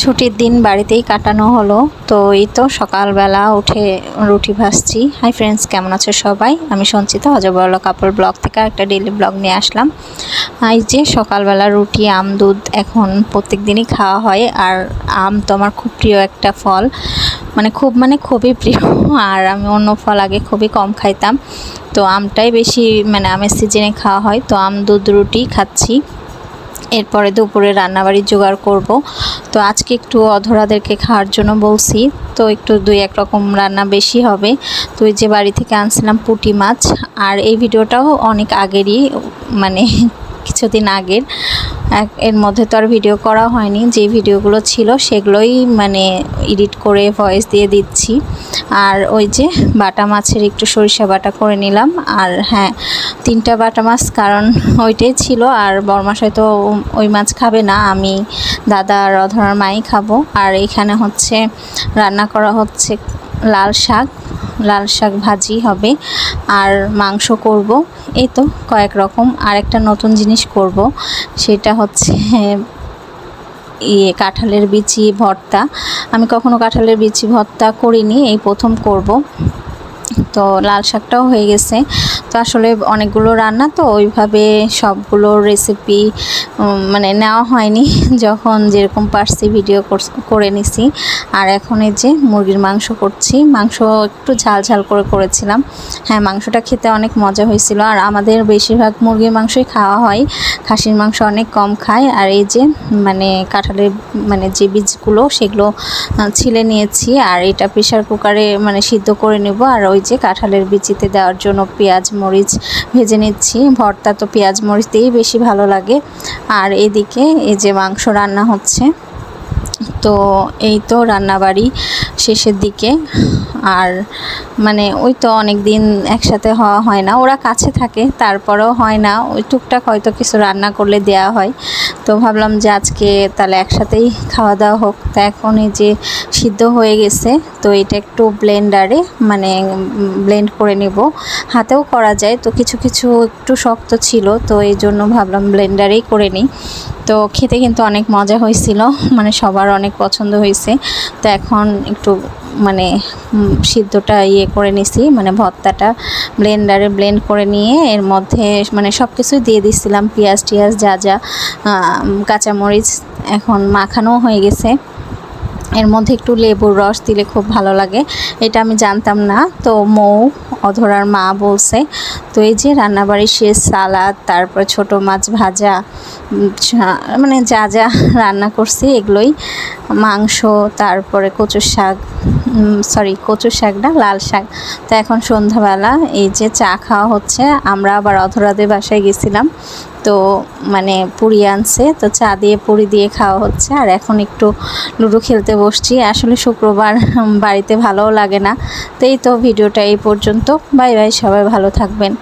ছুটির দিন বাড়িতেই কাটানো হলো। তো এই তো সকালবেলা উঠে রুটি ভাজছি। হাই ফ্রেন্ডস, কেমন আছো সবাই? আমি সঞ্চিতা অজবরল কাপড় ব্লগ থেকে একটা ডেইলি ব্লগ নিয়ে আসলাম। এই যে সকালবেলা রুটি, আম, দুধ এখন প্রত্যেক দিনই খাওয়া হয়। আর আম তো আমার খুব প্রিয় একটা ফল, খুবই প্রিয়। আর আমি অন্য ফল আগে খুবই কম খাইতাম, তো আমটাই বেশি আমের সিজনে খাওয়া হয়। তো আম, দুধ, রুটি খাচ্ছি। এরপরে দুপুরে রান্নাবাড়ির জোগাড় করব। তো আজকে একটু অধরাদেরকে খাওয়ার জন্য বলছি, তো একটু 2-1 রকম রান্না বেশি হবে। তো এই যে বাড়ি থেকে আনছিলাম পুঁটি মাছ। আর এই ভিডিওটাও অনেক আগেরই, কিছুদিন আগের। এর মধ্যে তো আর ভিডিও করা হয়নি, যে ভিডিওগুলো ছিল সেগুলোই এডিট করে ভয়েস দিয়ে দিচ্ছি। আর ওই যে বাটা মাছের একটু সরিষা বাটা করে নিলাম। আর হ্যাঁ, 3টা বাটা মাছ, কারণ ওইটাই ছিল। আর বড়মাস হয়তো ওই মাছ খাবে না, আমি, দাদা আর অধরার মাই খাবো। আর এখানে হচ্ছে রান্না করা হচ্ছে লাল শাক ভাজি হবে, আর মাংস করব। এই তো কয়েক রকম। আর একটা নতুন জিনিস করব, সেটা হচ্ছে কাঁঠালের বিচি ভর্তা। আমি কখনো কাঁঠালের বিচি ভর্তা করিনি, এই প্রথম করব। তো লাল শাকটাও হয়ে গেছে। তো আসলে অনেকগুলো রান্না, তো ওইভাবে সবগুলো রেসিপি নেওয়া হয়নি, যখন যেরকম পারছি ভিডিও করে নিছি। আর এখন এই যে মুরগির মাংস করছি। মাংস একটু ঝাল করে করেছিলাম। হ্যাঁ, মাংসটা খেতে অনেক মজা হয়েছিল। আর আমাদের বেশিরভাগ মুরগির মাংসই খাওয়া হয়, খাসির মাংস অনেক কম খায়। আর এই যে কাঁঠালের যে বীজগুলো সেগুলো ছিলে নিয়েছি। আর এটা প্রেশার কুকারে সিদ্ধ করে নেব। আর ওই যে কাঁঠালের বিচিতে দেওয়ার জন্য পেঁয়াজ মরিচ ভেজে নিচ্ছি। ভর্তা তো পেঁয়াজ মরিচ দিয়েই বেশি ভালো লাগে। আর এদিকে এই যে মাংস রান্না হচ্ছে। তো এই তো রান্নাবাড়ি শেষের দিকে। আর ওই তো অনেক দিন একসাথে হওয়া হয় না, ওরা কাছে থাকে তারপরেও হয় না। ওই টুকটাক হয়তো কিছু রান্না করলে দেয়া হয়। তো ভাবলাম যে আজকে তাহলে একসাথেই খাওয়া দাওয়া হোক। তো এখন এই যে সিদ্ধ হয়ে গেছে, তো এটা একটু ব্লেন্ডারে ব্লেন্ড করে নেব। হাতেও করা যায়, তো কিছু একটু শক্ত ছিল, তো এই জন্য ভাবলাম ব্লেন্ডারেই করে নিই। তো খেতে কিন্তু অনেক মজা হয়েছিল, সবার অনেক পছন্দ হয়েছে। তো এখন একটু সিদ্ধটা করে নিছি, ভর্তাটা ব্লেন্ডারে ব্লেন্ড করে নিয়ে এর মধ্যে সব কিছুই দিয়ে দিছিলাম, পেঁয়াজ টিয়াজ যা কাঁচামরিচ। এখন মাখানো হয়ে গেছে। এর মধ্যে একটু লেবুর রস দিলে খুব ভালো লাগে, এটা আমি জানতাম না। তো অধরার মা বলছে। তো এই যে রান্নাবাড়ি শেষ, সালাদ, তারপর ছোট মাছ ভাজা, যা রান্না করছি এগুলোই, মাংস, তারপরে কচু শাক না, লাল শাক। তো এখন সন্ধ্যাবেলা এই যে চা খাওয়া হচ্ছে। আমরা আবার অধরাদের বাসায় গেছিলাম, তো পুরি আনছে, তো চা দিয়ে পুরি দিয়ে খাওয়া হচ্ছে। আর এখন একটু লুডো খেলতে বসছি। আসলে শুক্রবার বাড়িতে ভালোও লাগে না। তো এই তো ভিডিওটা এই পর্যন্ত। বাই বাই, সবাই ভালো থাকবেন।